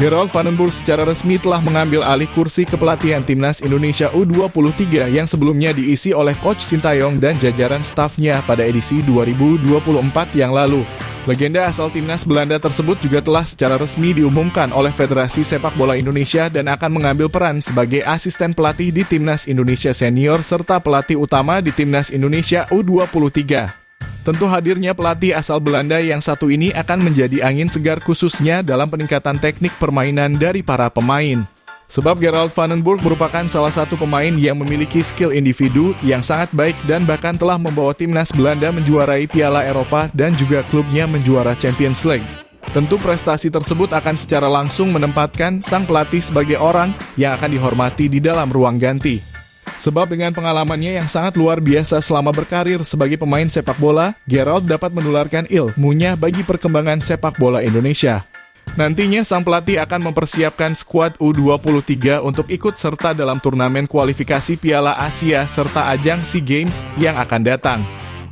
Gerald van den Burg secara resmi telah mengambil alih kursi kepelatihan Timnas Indonesia U23 yang sebelumnya diisi oleh Coach Sintayong dan jajaran stafnya pada edisi 2024 yang lalu. Legenda asal Timnas Belanda tersebut juga telah secara resmi diumumkan oleh Federasi Sepak Bola Indonesia dan akan mengambil peran sebagai asisten pelatih di Timnas Indonesia Senior serta pelatih utama di Timnas Indonesia U23. Tentu hadirnya pelatih asal Belanda yang satu ini akan menjadi angin segar khususnya dalam peningkatan teknik permainan dari para pemain. Sebab Gerald van den Burg merupakan salah satu pemain yang memiliki skill individu yang sangat baik dan bahkan telah membawa Timnas Belanda menjuarai Piala Eropa dan juga klubnya menjuara Champions League. Tentu prestasi tersebut akan secara langsung menempatkan sang pelatih sebagai orang yang akan dihormati di dalam ruang ganti. Sebab dengan pengalamannya yang sangat luar biasa selama berkarir sebagai pemain sepak bola, Gerald dapat menularkan ilmunya bagi perkembangan sepak bola Indonesia. Nantinya sang pelatih akan mempersiapkan skuad U23 untuk ikut serta dalam turnamen kualifikasi Piala Asia serta ajang SEA Games yang akan datang.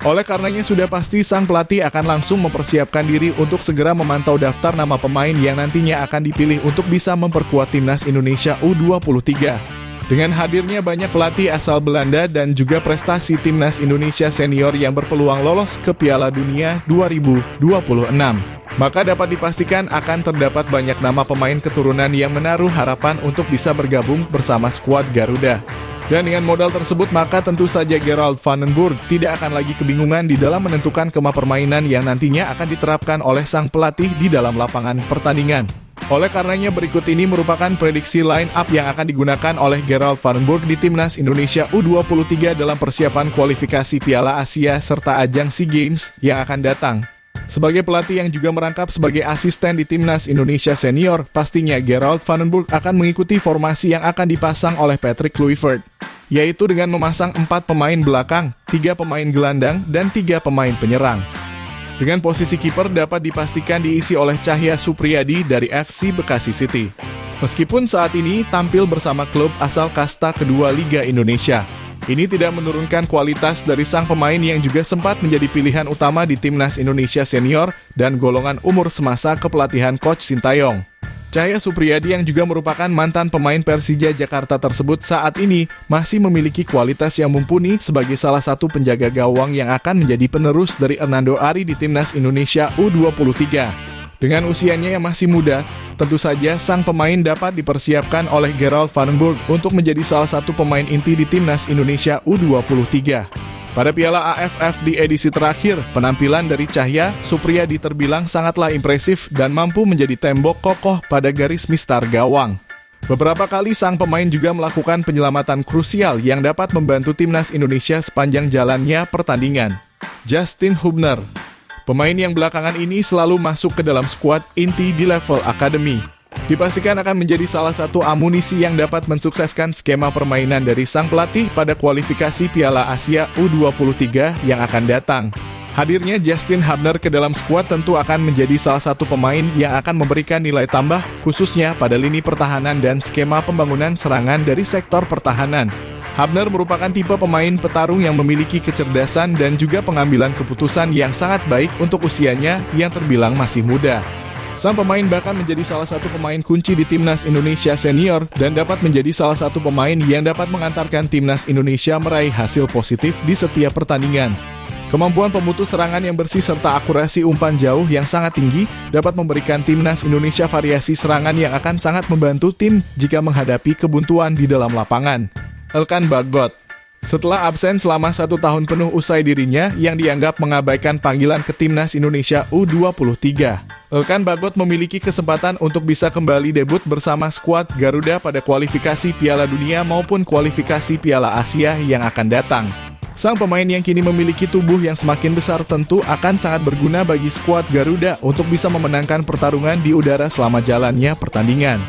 Oleh karenanya sudah pasti sang pelatih akan langsung mempersiapkan diri untuk segera memantau daftar nama pemain yang nantinya akan dipilih untuk bisa memperkuat Timnas Indonesia U23. Dengan hadirnya banyak pelatih asal Belanda dan juga prestasi Timnas Indonesia Senior yang berpeluang lolos ke Piala Dunia 2026, maka dapat dipastikan akan terdapat banyak nama pemain keturunan yang menaruh harapan untuk bisa bergabung bersama skuad Garuda. Dan dengan modal tersebut maka tentu saja Gerald van den Burg tidak akan lagi kebingungan di dalam menentukan skema permainan yang nantinya akan diterapkan oleh sang pelatih di dalam lapangan pertandingan. Oleh karenanya berikut ini merupakan prediksi line up yang akan digunakan oleh Gerald van den Burg di Timnas Indonesia U23 dalam persiapan kualifikasi Piala Asia serta ajang SEA Games yang akan datang. Sebagai pelatih yang juga merangkap sebagai asisten di Timnas Indonesia Senior, pastinya Gerald van den Burg akan mengikuti formasi yang akan dipasang oleh Patrick Kluivert, yaitu dengan memasang 4 pemain belakang, 3 pemain gelandang, dan 3 pemain penyerang. Dengan posisi kiper dapat dipastikan diisi oleh Cahya Supriyadi dari FC Bekasi City. Meskipun saat ini tampil bersama klub asal kasta kedua Liga Indonesia, ini tidak menurunkan kualitas dari sang pemain yang juga sempat menjadi pilihan utama di Timnas Indonesia Senior dan golongan umur semasa kepelatihan Coach Sintayong. Cahya Supriyadi yang juga merupakan mantan pemain Persija Jakarta tersebut saat ini masih memiliki kualitas yang mumpuni sebagai salah satu penjaga gawang yang akan menjadi penerus dari Hernando Ari di Timnas Indonesia U23. Dengan usianya yang masih muda, tentu saja sang pemain dapat dipersiapkan oleh Gerald van den Burg untuk menjadi salah satu pemain inti di Timnas Indonesia U23. Pada Piala AFF di edisi terakhir, penampilan dari Cahya Supriyadi terbilang sangatlah impresif dan mampu menjadi tembok kokoh pada garis mistar gawang. Beberapa kali sang pemain juga melakukan penyelamatan krusial yang dapat membantu Timnas Indonesia sepanjang jalannya pertandingan. Justin Hubner, pemain yang belakangan ini selalu masuk ke dalam skuad inti di level akademi, dipastikan akan menjadi salah satu amunisi yang dapat mensukseskan skema permainan dari sang pelatih pada kualifikasi Piala Asia U23 yang akan datang. Hadirnya Justin Hubner ke dalam skuad tentu akan menjadi salah satu pemain yang akan memberikan nilai tambah khususnya pada lini pertahanan dan skema pembangunan serangan dari sektor pertahanan. Hubner merupakan tipe pemain petarung yang memiliki kecerdasan dan juga pengambilan keputusan yang sangat baik untuk usianya yang terbilang masih muda. Sang pemain bahkan menjadi salah satu pemain kunci di Timnas Indonesia Senior dan dapat menjadi salah satu pemain yang dapat mengantarkan Timnas Indonesia meraih hasil positif di setiap pertandingan. Kemampuan pemutus serangan yang bersih serta akurasi umpan jauh yang sangat tinggi dapat memberikan Timnas Indonesia variasi serangan yang akan sangat membantu tim jika menghadapi kebuntuan di dalam lapangan. Elkan Bagot, setelah absen selama 1 tahun penuh usai dirinya yang dianggap mengabaikan panggilan ke Timnas Indonesia U23, Elkan Bagot memiliki kesempatan untuk bisa kembali debut bersama skuad Garuda pada kualifikasi Piala Dunia maupun kualifikasi Piala Asia yang akan datang. Sang pemain yang kini memiliki tubuh yang semakin besar tentu akan sangat berguna bagi skuad Garuda untuk bisa memenangkan pertarungan di udara selama jalannya pertandingan.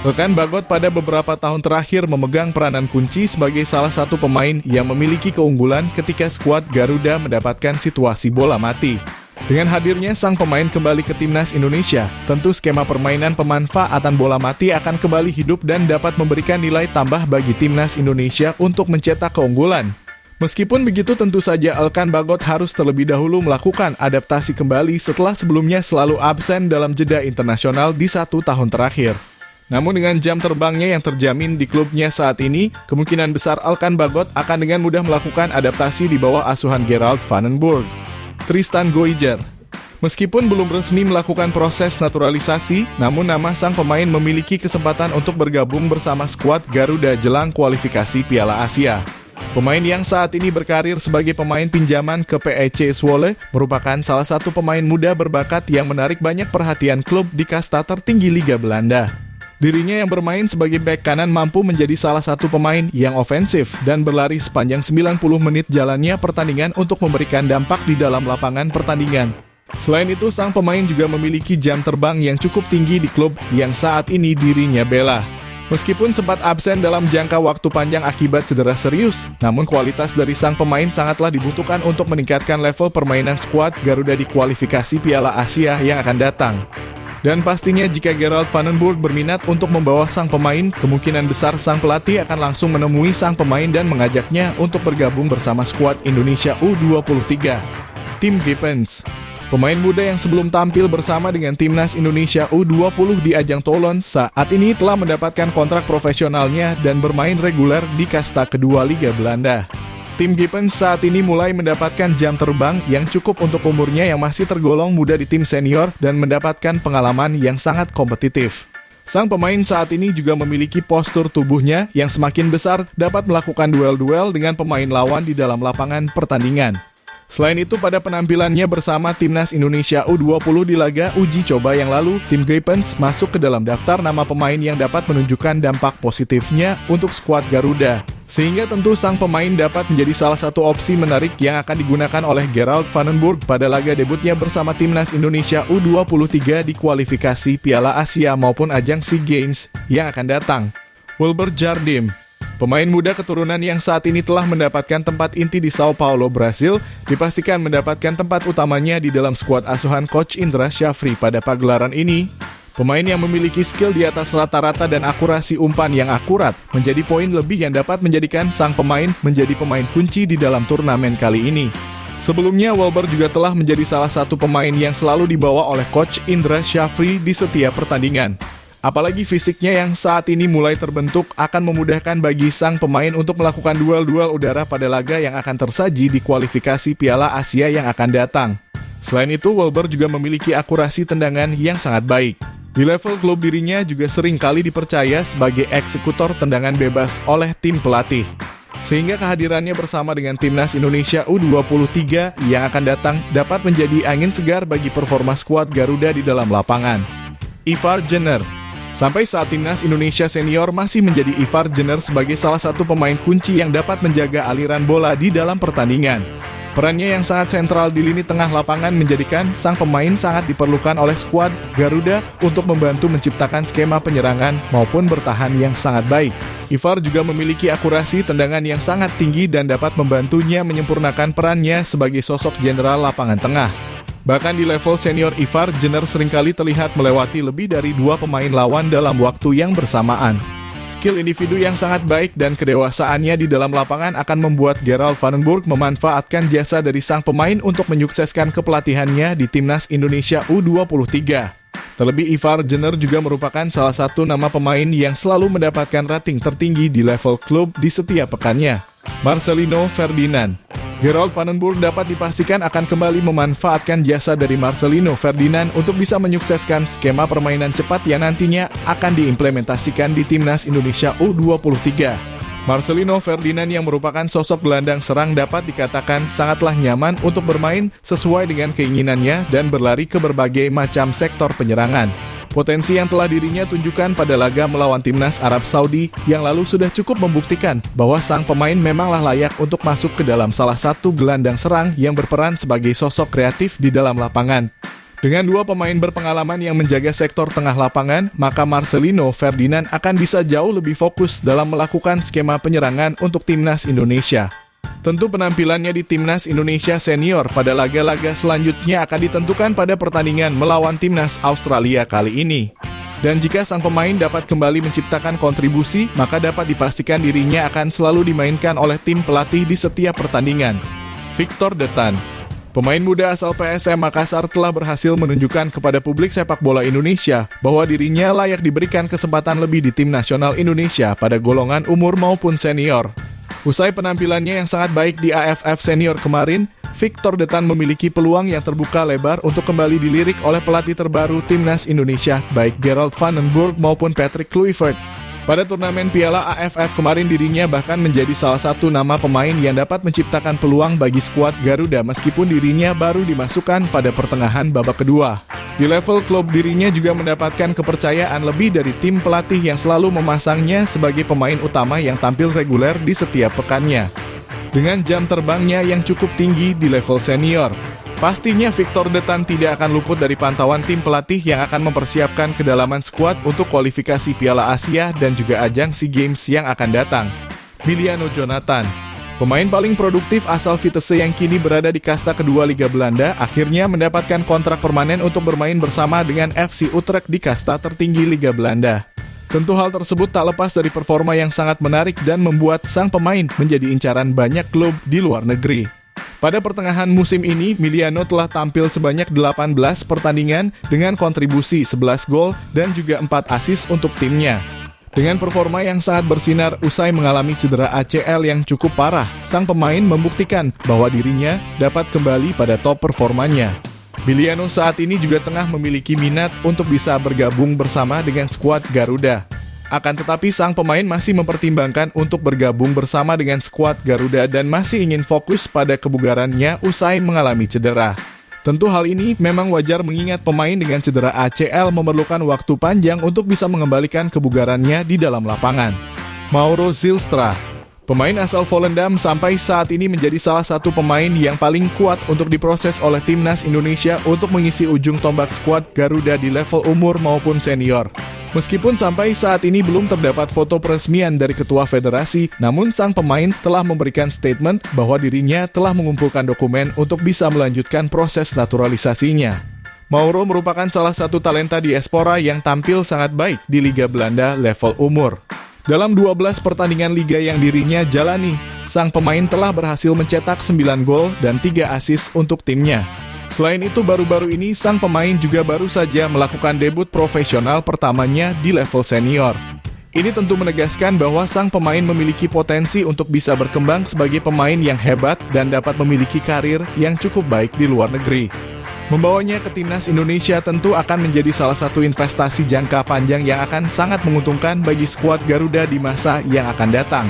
Elkan Bagot pada beberapa tahun terakhir memegang peranan kunci sebagai salah satu pemain yang memiliki keunggulan ketika skuad Garuda mendapatkan situasi bola mati. Dengan hadirnya sang pemain kembali ke Timnas Indonesia, tentu skema permainan pemanfaatan bola mati akan kembali hidup dan dapat memberikan nilai tambah bagi Timnas Indonesia untuk mencetak keunggulan. Meskipun begitu tentu saja Elkan Bagot harus terlebih dahulu melakukan adaptasi kembali setelah sebelumnya selalu absen dalam jeda internasional di 1 tahun terakhir. Namun dengan jam terbangnya yang terjamin di klubnya saat ini, kemungkinan besar Alkan Bagot akan dengan mudah melakukan adaptasi di bawah asuhan Gerald Vandenborg. Tristan Goijer. Meskipun belum resmi melakukan proses naturalisasi, namun nama sang pemain memiliki kesempatan untuk bergabung bersama skuad Garuda jelang kualifikasi Piala Asia. Pemain yang saat ini berkarir sebagai pemain pinjaman ke PEC Zwolle merupakan salah satu pemain muda berbakat yang menarik banyak perhatian klub di kasta tertinggi Liga Belanda. Dirinya yang bermain sebagai bek kanan mampu menjadi salah satu pemain yang ofensif dan berlari sepanjang 90 menit jalannya pertandingan untuk memberikan dampak di dalam lapangan pertandingan. Selain itu, sang pemain juga memiliki jam terbang yang cukup tinggi di klub yang saat ini dirinya bela. Meskipun sempat absen dalam jangka waktu panjang akibat cedera serius, namun kualitas dari sang pemain sangatlah dibutuhkan untuk meningkatkan level permainan skuad Garuda di kualifikasi Piala Asia yang akan datang. Dan pastinya jika Gerald Vandenborg berminat untuk membawa sang pemain, kemungkinan besar sang pelatih akan langsung menemui sang pemain dan mengajaknya untuk bergabung bersama skuad Indonesia U23. Tim Gippens. Pemain muda yang sebelum tampil bersama dengan timnas Indonesia U20 di ajang Toulon saat ini telah mendapatkan kontrak profesionalnya dan bermain reguler di kasta kedua Liga Belanda. Tim Gippens saat ini mulai mendapatkan jam terbang yang cukup untuk umurnya yang masih tergolong muda di tim senior dan mendapatkan pengalaman yang sangat kompetitif. Sang pemain saat ini juga memiliki postur tubuhnya yang semakin besar dapat melakukan duel-duel dengan pemain lawan di dalam lapangan pertandingan. Selain itu, pada penampilannya bersama timnas Indonesia U20 di laga uji coba yang lalu, tim Gippens masuk ke dalam daftar nama pemain yang dapat menunjukkan dampak positifnya untuk skuad Garuda. Sehingga tentu sang pemain dapat menjadi salah satu opsi menarik yang akan digunakan oleh Gerald Vandenborg pada laga debutnya bersama timnas Indonesia U23 di kualifikasi Piala Asia maupun ajang SEA Games yang akan datang. Wilbert Jardim. Pemain muda keturunan yang saat ini telah mendapatkan tempat inti di Sao Paulo, Brasil, dipastikan mendapatkan tempat utamanya di dalam skuad asuhan Coach Indra Syafri pada pagelaran ini. Pemain yang memiliki skill di atas rata-rata dan akurasi umpan yang akurat menjadi poin lebih yang dapat menjadikan sang pemain menjadi pemain kunci di dalam turnamen kali ini. Sebelumnya, Wilbert juga telah menjadi salah satu pemain yang selalu dibawa oleh Coach Indra Syafri di setiap pertandingan. Apalagi fisiknya yang saat ini mulai terbentuk akan memudahkan bagi sang pemain untuk melakukan duel-duel udara pada laga yang akan tersaji di kualifikasi Piala Asia yang akan datang. Selain itu, Wilbert juga memiliki akurasi tendangan yang sangat baik. Di level klub dirinya juga sering kali dipercaya sebagai eksekutor tendangan bebas oleh tim pelatih. Sehingga kehadirannya bersama dengan timnas Indonesia U23 yang akan datang dapat menjadi angin segar bagi performa skuad Garuda di dalam lapangan. Ivar Jenner. Sampai saat timnas Indonesia senior masih menjadi Ivar Jenner sebagai salah satu pemain kunci yang dapat menjaga aliran bola di dalam pertandingan. Perannya yang sangat sentral di lini tengah lapangan menjadikan sang pemain sangat diperlukan oleh skuad Garuda untuk membantu menciptakan skema penyerangan maupun bertahan yang sangat baik. Ivar juga memiliki akurasi tendangan yang sangat tinggi dan dapat membantunya menyempurnakan perannya sebagai sosok jenderal lapangan tengah. Bahkan di level senior, Ivar Jenner seringkali terlihat melewati lebih dari 2 pemain lawan dalam waktu yang bersamaan. Skill individu yang sangat baik dan kedewasaannya di dalam lapangan akan membuat Gerald Vandenborg memanfaatkan jasa dari sang pemain untuk menyukseskan kepelatihannya di timnas Indonesia U23. Terlebih, Ivar Jenner juga merupakan salah satu nama pemain yang selalu mendapatkan rating tertinggi di level klub di setiap pekannya. Marcelino Ferdinand. Gerald Vandenborg dapat dipastikan akan kembali memanfaatkan jasa dari Marcelino Ferdinand untuk bisa menyukseskan skema permainan cepat yang nantinya akan diimplementasikan di timnas Indonesia U23. Marcelino Ferdinand yang merupakan sosok gelandang serang dapat dikatakan sangatlah nyaman untuk bermain sesuai dengan keinginannya dan berlari ke berbagai macam sektor penyerangan. Potensi yang telah dirinya tunjukkan pada laga melawan timnas Arab Saudi yang lalu sudah cukup membuktikan bahwa sang pemain memanglah layak untuk masuk ke dalam salah satu gelandang serang yang berperan sebagai sosok kreatif di dalam lapangan. Dengan 2 pemain berpengalaman yang menjaga sektor tengah lapangan, maka Marcelino Ferdinand akan bisa jauh lebih fokus dalam melakukan skema penyerangan untuk timnas Indonesia. Tentu penampilannya di timnas Indonesia senior pada laga-laga selanjutnya akan ditentukan pada pertandingan melawan timnas Australia kali ini. Dan jika sang pemain dapat kembali menciptakan kontribusi, maka dapat dipastikan dirinya akan selalu dimainkan oleh tim pelatih di setiap pertandingan. Victor Detan. Pemain muda asal PSM Makassar telah berhasil menunjukkan kepada publik sepak bola Indonesia bahwa dirinya layak diberikan kesempatan lebih di tim nasional Indonesia pada golongan umur maupun senior. Usai penampilannya yang sangat baik di AFF Senior kemarin, Victor Detan memiliki peluang yang terbuka lebar untuk kembali dilirik oleh pelatih terbaru Timnas Indonesia, baik Gerald van den Burg maupun Patrick Kluivert. Pada turnamen Piala AFF kemarin dirinya bahkan menjadi salah satu nama pemain yang dapat menciptakan peluang bagi skuad Garuda meskipun dirinya baru dimasukkan pada pertengahan babak kedua. Di level klub dirinya juga mendapatkan kepercayaan lebih dari tim pelatih yang selalu memasangnya sebagai pemain utama yang tampil reguler di setiap pekannya. Dengan jam terbangnya yang cukup tinggi di level senior, pastinya Victor Detan tidak akan luput dari pantauan tim pelatih yang akan mempersiapkan kedalaman skuad untuk kualifikasi Piala Asia dan juga ajang SEA Games yang akan datang. Miliano Jonathan, pemain paling produktif asal Vitesse yang kini berada di kasta kedua Liga Belanda, akhirnya mendapatkan kontrak permanen untuk bermain bersama dengan FC Utrecht di kasta tertinggi Liga Belanda. Tentu hal tersebut tak lepas dari performa yang sangat menarik dan membuat sang pemain menjadi incaran banyak klub di luar negeri. Pada pertengahan musim ini, Miliano telah tampil sebanyak 18 pertandingan dengan kontribusi 11 gol dan juga 4 assist untuk timnya. Dengan performa yang sangat bersinar usai mengalami cedera ACL yang cukup parah, sang pemain membuktikan bahwa dirinya dapat kembali pada top performanya. Miliano saat ini juga tengah memiliki minat untuk bisa bergabung bersama dengan skuad Garuda. Akan tetapi sang pemain masih mempertimbangkan untuk bergabung bersama dengan skuad Garuda dan masih ingin fokus pada kebugarannya usai mengalami cedera. Tentu hal ini memang wajar mengingat pemain dengan cedera ACL memerlukan waktu panjang untuk bisa mengembalikan kebugarannya di dalam lapangan. Mauro Zylstra, pemain asal Volendam sampai saat ini menjadi salah satu pemain yang paling kuat untuk diproses oleh Timnas Indonesia untuk mengisi ujung tombak skuad Garuda di level umur maupun senior. Meskipun sampai saat ini belum terdapat foto peresmian dari ketua federasi, namun sang pemain telah memberikan statement bahwa dirinya telah mengumpulkan dokumen untuk bisa melanjutkan proses naturalisasinya. Mauro merupakan salah satu talenta diaspora yang tampil sangat baik di Liga Belanda level umur. Dalam 12 pertandingan liga yang dirinya jalani, sang pemain telah berhasil mencetak 9 gol dan 3 assist untuk timnya. Selain itu, baru-baru ini sang pemain juga baru saja melakukan debut profesional pertamanya di level senior. Ini tentu menegaskan bahwa sang pemain memiliki potensi untuk bisa berkembang sebagai pemain yang hebat dan dapat memiliki karir yang cukup baik di luar negeri. Membawanya ke Timnas Indonesia tentu akan menjadi salah satu investasi jangka panjang yang akan sangat menguntungkan bagi skuad Garuda di masa yang akan datang.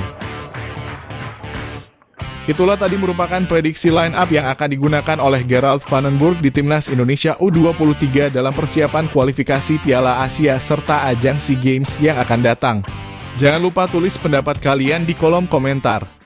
Itulah tadi merupakan prediksi line up yang akan digunakan oleh Gerald van den Burg di Timnas Indonesia U23 dalam persiapan kualifikasi Piala Asia serta ajang SEA Games yang akan datang. Jangan lupa tulis pendapat kalian di kolom komentar.